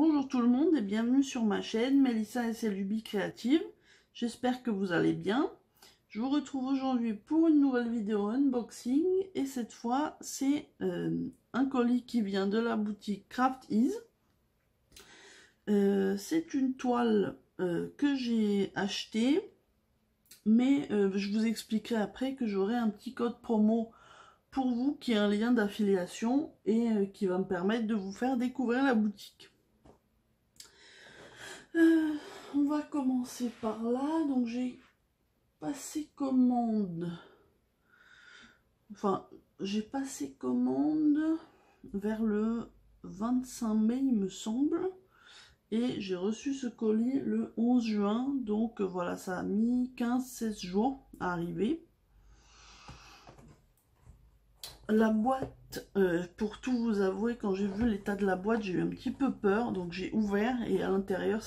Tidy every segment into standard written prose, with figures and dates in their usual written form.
Bonjour tout le monde et bienvenue sur ma chaîne Mélissa et ses lubies créatives. J'espère que vous allez bien. Je vous retrouve aujourd'hui pour une nouvelle vidéo unboxing et cette fois c'est un colis qui vient de la boutique Craft Ease. C'est une toile que j'ai achetée, mais je vous expliquerai après que j'aurai un petit code promo pour vous qui est un lien d'affiliation et qui va me permettre de vous faire découvrir la boutique. On va commencer par là. Donc j'ai passé commande. Enfin, j'ai passé commande vers le 25 mai, il me semble. Et j'ai reçu ce colis le 11 juin. Donc voilà, ça a mis 15-16 jours à arriver. La boîte, pour tout vous avouer, quand j'ai vu l'état de la boîte, j'ai eu un petit peu peur. Donc j'ai ouvert et à l'intérieur,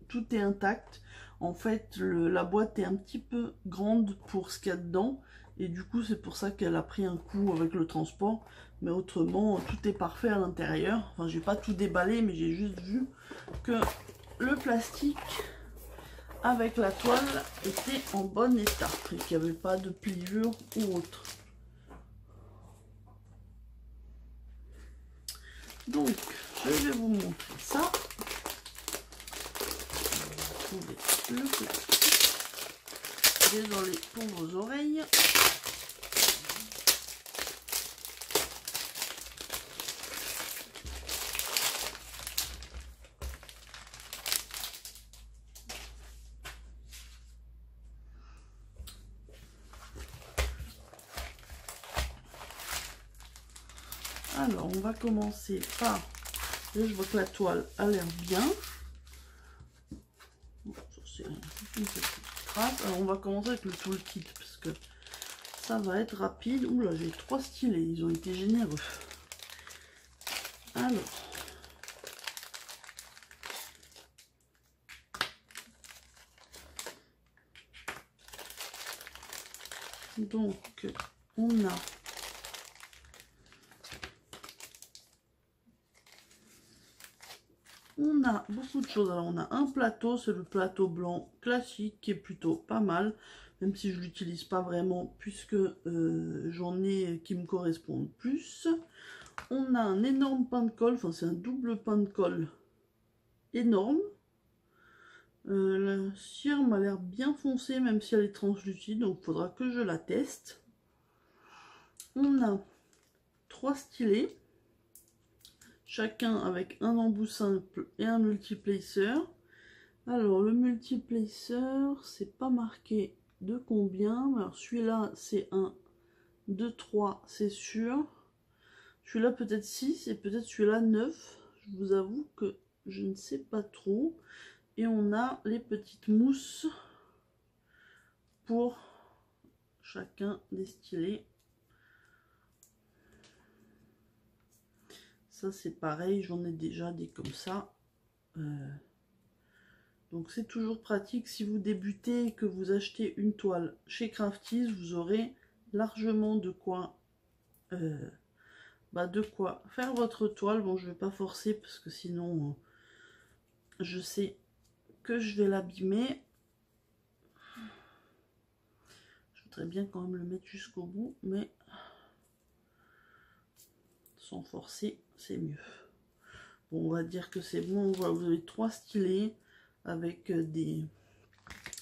tout est intact. En fait, la boîte est un petit peu grande pour ce qu'il y a dedans. Et du coup, c'est pour ça qu'elle a pris un coup avec le transport. Mais autrement, tout est parfait à l'intérieur. Enfin, j'ai pas tout déballé, mais j'ai juste vu que le plastique avec la toile était en bon état. Et qu'il n'y avait pas de pliure ou autre. Donc, je vais vous montrer ça. Le plastique. Désolé pour vos oreilles. Alors, on va commencer par... Là, je vois que la toile a l'air bien. Bon, ça, c'est une petite trace. Alors, on va commencer avec le toolkit, parce que ça va être rapide. Ouh là, j'ai 3 stylets, ils ont été généreux. Alors... Donc, on a... On a beaucoup de choses. Alors on a un plateau, c'est le plateau blanc classique qui est plutôt pas mal, même si je l'utilise pas vraiment puisque j'en ai qui me correspondent plus. On a un énorme pain de colle, enfin c'est un double pain de colle énorme. La cire m'a l'air bien foncée même si elle est translucide, donc il faudra que je la teste. On a 3 stylets. Chacun avec un embout simple et un multiplacer. Alors le multiplacer, c'est pas marqué de combien. Alors celui-là c'est 1, 2, 3, c'est sûr. Celui-là peut-être 6 et peut-être celui-là 9. Je vous avoue que je ne sais pas trop. Et on a les petites mousses pour chacun des stylets. Ça c'est pareil, j'en ai déjà des comme ça. Donc c'est toujours pratique si vous débutez et que vous achetez une toile chez Craft Ease, vous aurez largement de quoi faire votre toile. Bon, je vais pas forcer parce que sinon je sais que je vais l'abîmer. Je voudrais bien quand même le mettre jusqu'au bout, mais sans forcer c'est mieux. Bon, on va dire que c'est bon. Voilà, vous avez 3 stylets avec des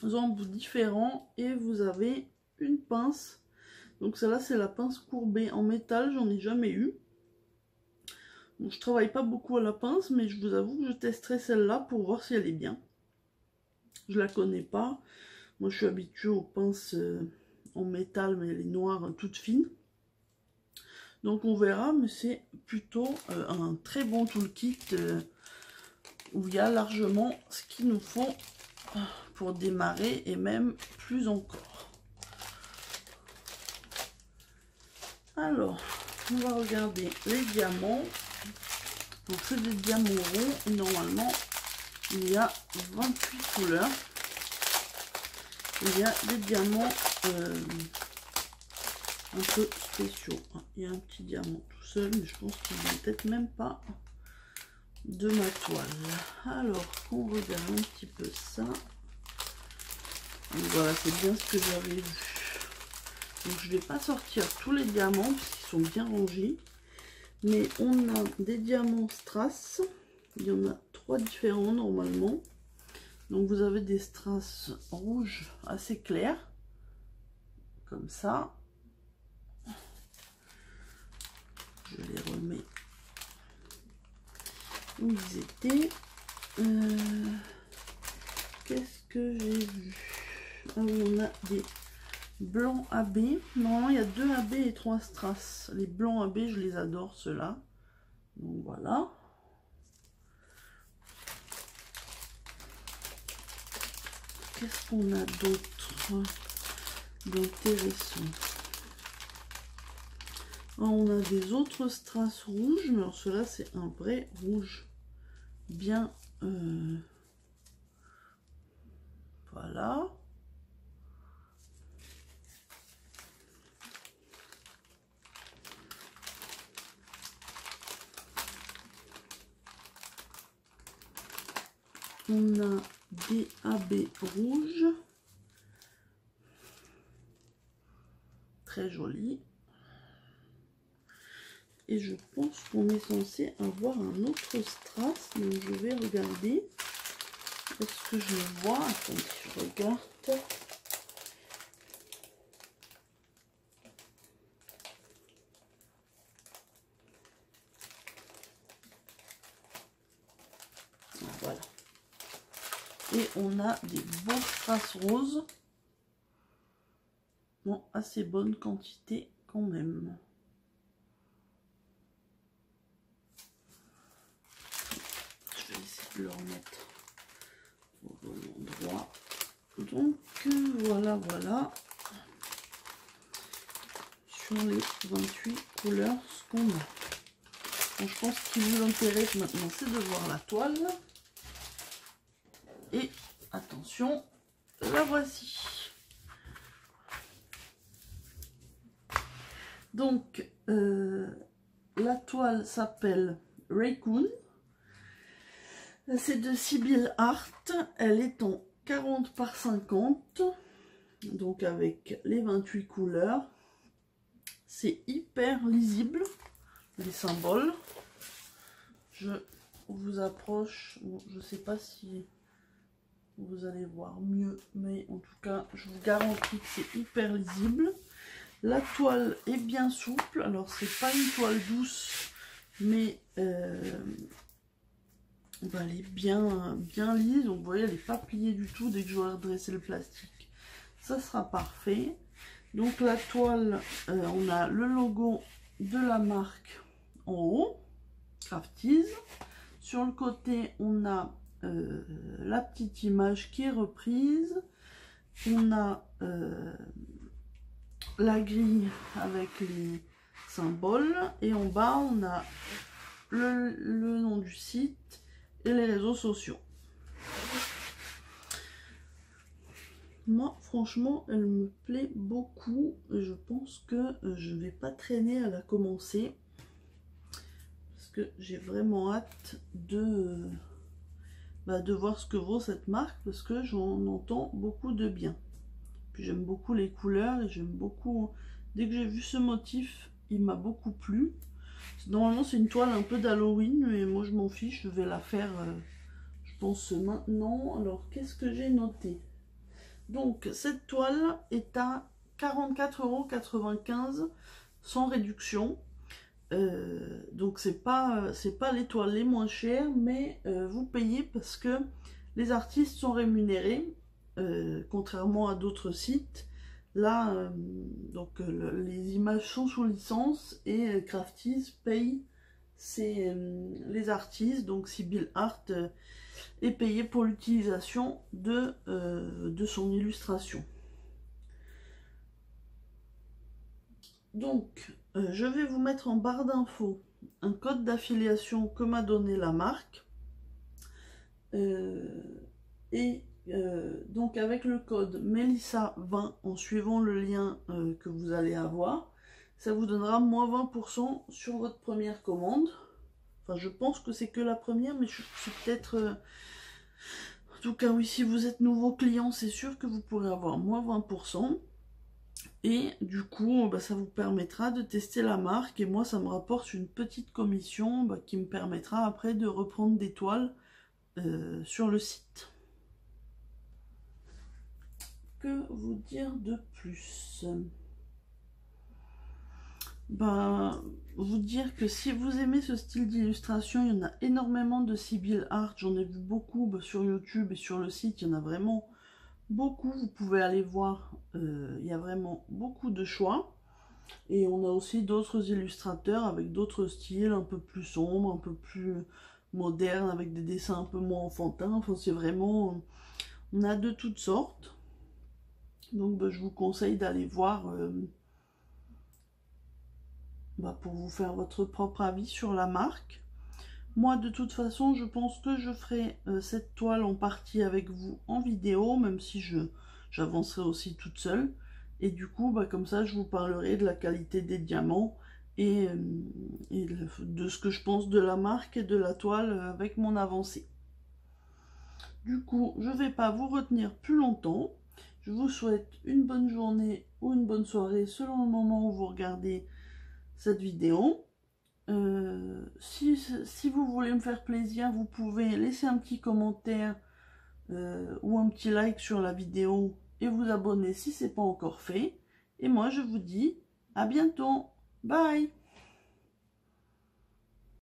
embouts différents et vous avez une pince. Donc celle-là c'est la pince courbée en métal, j'en ai jamais eu. Donc je travaille pas beaucoup à la pince, mais je vous avoue que je testerai celle-là pour voir si elle est bien. Je la connais pas. Moi je suis habituée aux pinces en métal, mais les noires toutes fines. Donc on verra, mais c'est plutôt un très bon toolkit où il y a largement ce qu'il nous faut pour démarrer et même plus encore. Alors, on va regarder les diamants. Donc c'est des diamants ronds et normalement il y a 28 couleurs. Il y a des diamants un peu spéciaux. Il y a un petit diamant tout seul, mais je pense qu'il n'est peut-être même pas de ma toile. Alors qu'on regarde un petit peu ça. Donc voilà, c'est bien ce que j'avais vu. Donc je vais pas sortir tous les diamants parce qu'ils sont bien rangés. Mais on a des diamants strass. Il y en a 3 différents normalement. Donc vous avez des strass rouges assez clairs. Comme ça. Je les remets où ils étaient. Qu'est-ce que j'ai vu? Ah oui, on a des blancs AB. Normalement, il y a 2 AB et 3 strass. Les blancs AB, je les adore, ceux-là. Donc voilà. Qu'est-ce qu'on a d'autre d'intéressant? On a des autres strass rouges, mais alors ceux-là, c'est un vrai rouge. Bien... voilà. On a des AB rouges. Très joli. Et je pense qu'on est censé avoir un autre strass. Donc je vais regarder. Est-ce que je le vois? Attendez, je regarde. Voilà. Et on a des beaux strass roses. Bon, assez bonne quantité quand même. Je vais essayer de le remettre au bon endroit. Donc voilà, voilà. Sur les 28 couleurs, ce qu'on a. Bon, je pense qu'il vous intéresse maintenant, c'est de voir la toile. Et attention, la voici. Donc, la toile s'appelle Raccoon. C'est de Sibyl Art. Elle est en 40 par 50. Donc, avec les 28 couleurs. C'est hyper lisible, les symboles. Je vous approche. Bon, je ne sais pas si vous allez voir mieux, mais en tout cas, je vous garantis que c'est hyper lisible. La toile est bien souple. Alors, c'est pas une toile douce, mais elle est bien lisse. Donc, vous voyez, elle n'est pas pliée du tout. Dès que j'aurai redressé le plastique, ça sera parfait. Donc, la toile, on a le logo de la marque en haut, Crafties. Sur le côté, on a la petite image qui est reprise. On a la grille avec les symboles. Et en bas, on a le nom du site et les réseaux sociaux. Moi, franchement, elle me plaît beaucoup. Je pense que je ne vais pas traîner à la commencer. Parce que j'ai vraiment hâte de voir ce que vaut cette marque. Parce que j'en entends beaucoup de bien. Puis j'aime beaucoup les couleurs et j'aime beaucoup... Dès que j'ai vu ce motif, il m'a beaucoup plu. Normalement, c'est une toile un peu d'Halloween, mais moi, je m'en fiche. Je vais la faire, je pense, maintenant. Alors, qu'est-ce que j'ai noté? Donc, cette toile est à 44,95 € sans réduction. Donc, c'est pas les toiles les moins chères, mais vous payez parce que les artistes sont rémunérés. Contrairement à d'autres sites, là, les images sont sous licence et Crafties paye les artistes. Donc Sibyl Art est payé pour l'utilisation de son illustration. Donc, je vais vous mettre en barre d'infos un code d'affiliation que m'a donné la marque. Donc avec le code Melissa20 en suivant le lien que vous allez avoir, ça vous donnera moins 20% sur votre première commande. Enfin, je pense que c'est que la première, mais c'est peut-être... En tout cas, oui, si vous êtes nouveau client, c'est sûr que vous pourrez avoir moins 20%. Et du coup, bah, ça vous permettra de tester la marque. Et moi, ça me rapporte une petite commission qui me permettra après de reprendre des toiles sur le site. Que vous dire de plus? Vous dire que si vous aimez ce style d'illustration, il y en a énormément de Sibyl Art. J'en ai vu beaucoup sur YouTube et sur le site. Il y en a vraiment beaucoup. Vous pouvez aller voir. Il y a vraiment beaucoup de choix. Et on a aussi d'autres illustrateurs avec d'autres styles un peu plus sombres, un peu plus modernes, avec des dessins un peu moins enfantins. Enfin, c'est vraiment... On a de toutes sortes. Donc, je vous conseille d'aller voir pour vous faire votre propre avis sur la marque. Moi, de toute façon, je pense que je ferai cette toile en partie avec vous en vidéo, même si j'avancerai aussi toute seule. Et du coup, comme ça, je vous parlerai de la qualité des diamants et de ce que je pense de la marque et de la toile avec mon avancée. Du coup, je ne vais pas vous retenir plus longtemps. Je vous souhaite une bonne journée ou une bonne soirée selon le moment où vous regardez cette vidéo. Si vous voulez me faire plaisir, vous pouvez laisser un petit commentaire ou un petit like sur la vidéo et vous abonner si ce n'est pas encore fait. Et moi, je vous dis à bientôt. Bye!